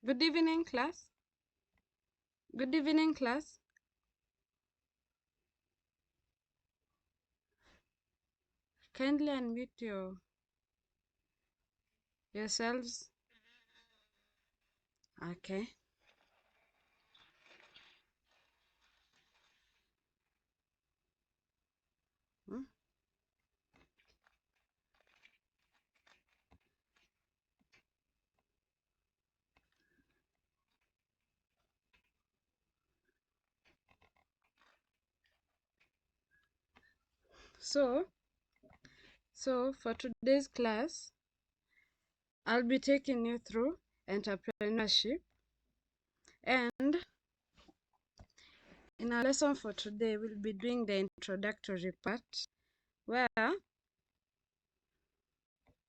Good evening, class. Good evening, class. Kindly unmute yourselves. Okay. Hmm. So, so for today's class, I'll be taking you through entrepreneurship, and in our lesson for today, we'll be doing the introductory part where, oh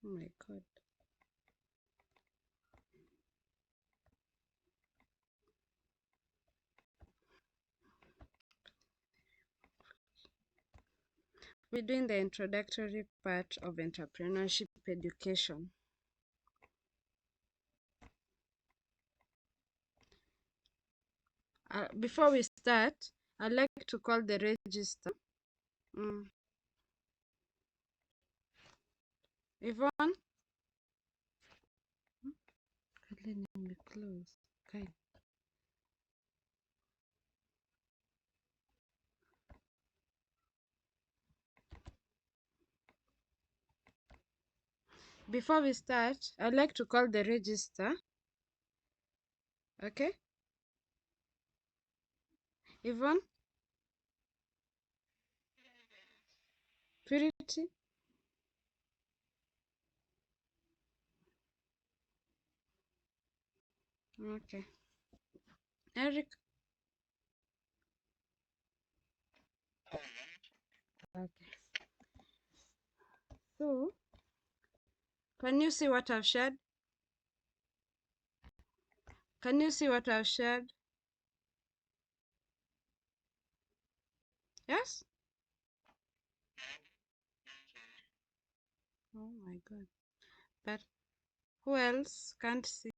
my God, we're doing the introductory part of entrepreneurship education. Before we start, I'd like to call the register. Mm. Yvonne, let me close. Okay. Before we start, I'd like to call the register. Okay, Yvonne, Purity, okay, Eric, okay. So, can you see what I've shared? Can you see what I've shared? Yes? Oh my God. But who else can't see?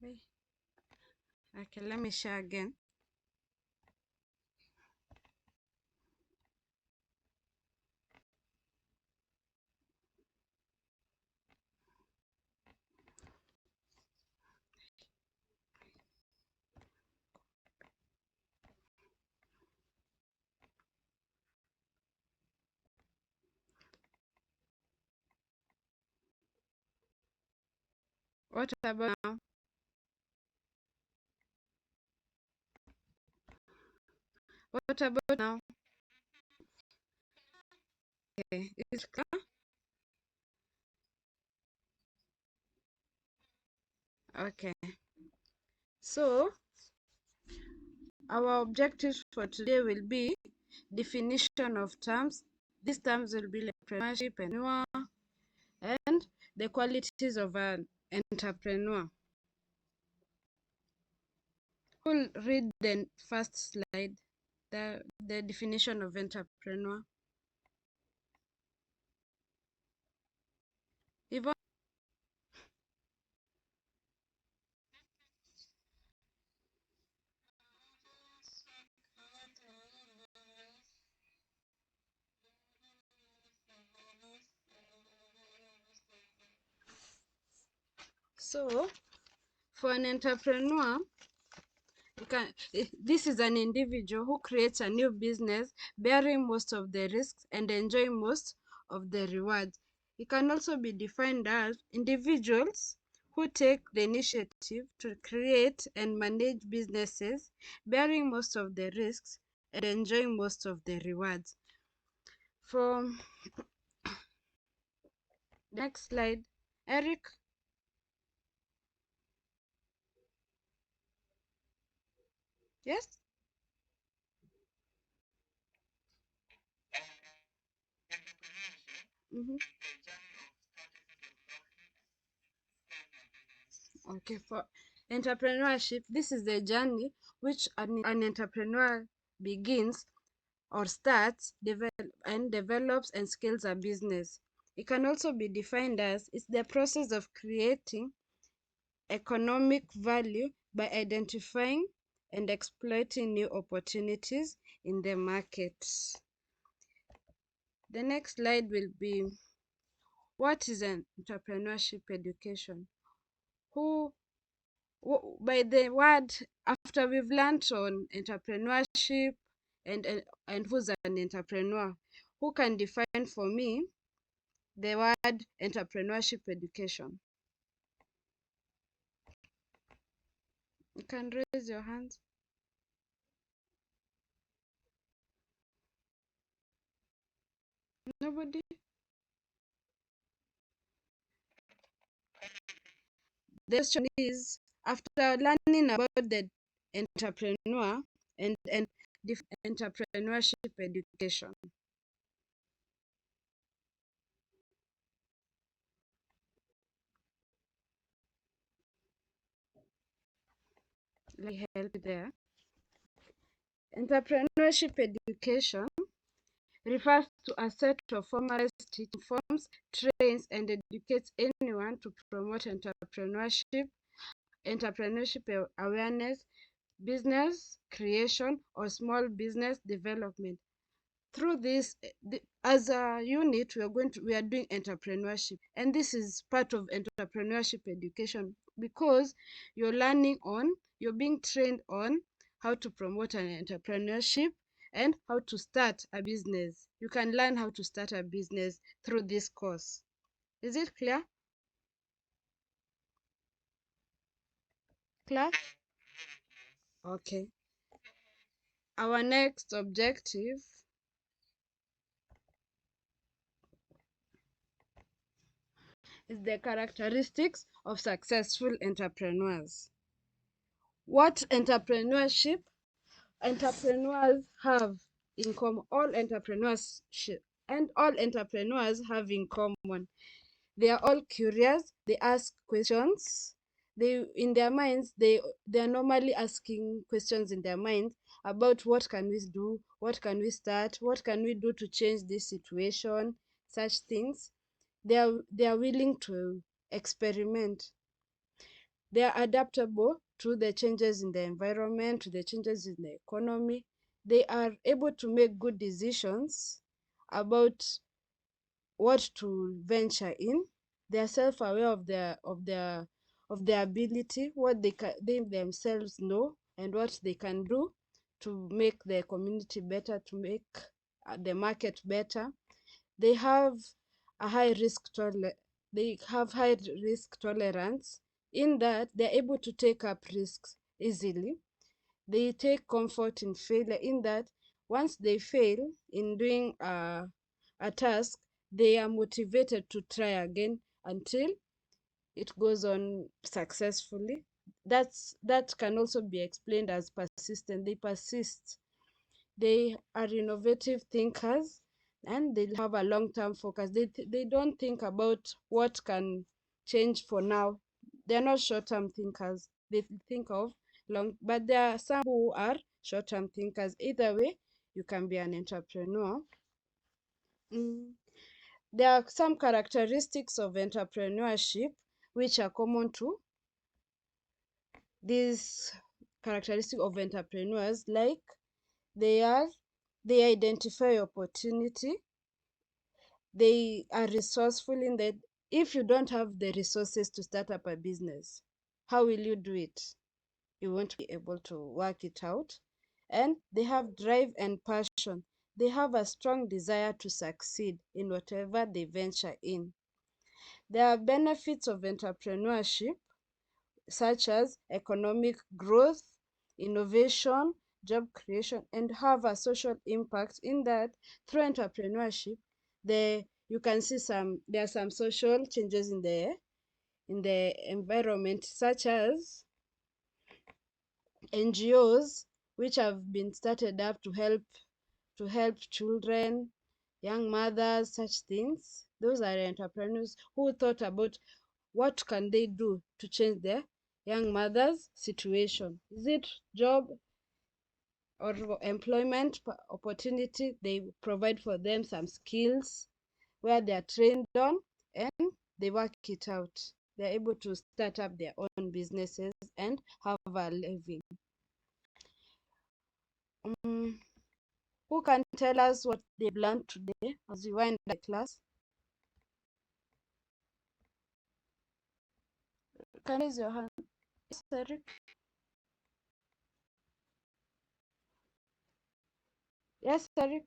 Wait. Okay, let me share again. What about now? What about now? Okay, is it clear? Okay. So, our objectives for today will be definition of terms. These terms will be like entrepreneurship and the qualities of an entrepreneur. Who'll read the first slide, the definition of entrepreneur? Yvonne? So, for an entrepreneur, this is an individual who creates a new business, bearing most of the risks and enjoying most of the rewards. It can also be defined as individuals who take the initiative to create and manage businesses, bearing most of the risks and enjoying most of the rewards. From the next slide, Eric. Yes? Mm-hmm. Okay, for entrepreneurship, this is the journey which an entrepreneur begins or starts, and develops and scales a business. It can also be defined as it's the process of creating economic value by identifying and exploiting new opportunities in the market. The next slide will be, what is an entrepreneurship education? Who, by the word, after we've learned on entrepreneurship and who's an entrepreneur, who can define for me the word entrepreneurship education? You can raise your hands. Nobody? The question is, after learning about the entrepreneur and the entrepreneurship education, let me help you there. Entrepreneurship education refers to a set of formalized teaching forms, trains and educates anyone to promote entrepreneurship awareness, business creation, or small business development. Through this, as a unit, we are doing entrepreneurship, and this is part of entrepreneurship education, because you're being trained on how to promote an entrepreneurship and how to start a business. You can learn how to start a business through this course. Is it clear? Class? Okay. Our next objective is the characteristics of successful entrepreneurs. What entrepreneurs have in common? All entrepreneurs have in common. They are all curious. They ask questions. They in their minds they are normally asking questions in their minds about what can we do, what can we start, what can we do to change this situation, such things. They are willing to experiment. They are adaptable to the changes in the environment, to the changes in the economy. They are able to make good decisions about what to venture in. They are self-aware of their ability, what they themselves know, and what they can do to make the community better, to make the market better. They have a high risk tolerance. They have high risk tolerance in that they're able to take up risks easily. They take comfort in failure in that once they fail in doing a task, they are motivated to try again until it goes on successfully. That can also be explained as persistent. They persist. They are innovative thinkers, and they have a long-term focus. They don't think about what can change for now. They're not short-term thinkers. They think of long, but there are some who are short-term thinkers. Either way, you can be an entrepreneur. Mm. There are some characteristics of entrepreneurship which are common to these characteristics of entrepreneurs, like they are they identify opportunity. They are resourceful in that if you don't have the resources to start up a business, how will you do it? You won't be able to work it out. And they have drive and passion. They have a strong desire to succeed in whatever they venture in. There are benefits of entrepreneurship, such as economic growth, innovation, job creation, and have a social impact in that through entrepreneurship, you can see there are some social changes in the environment, such as NGOs which have been started up to help children, young mothers, such things. Those are entrepreneurs who thought about what can they do to change their young mothers' situation. Is it job or employment opportunity? They provide for them some skills where they are trained on and they work it out. They're able to start up their own businesses and have a living. Um, who can tell us what they've learned today as we wind the class? Can you raise your hand? Yes, Eric? Yes, Eric?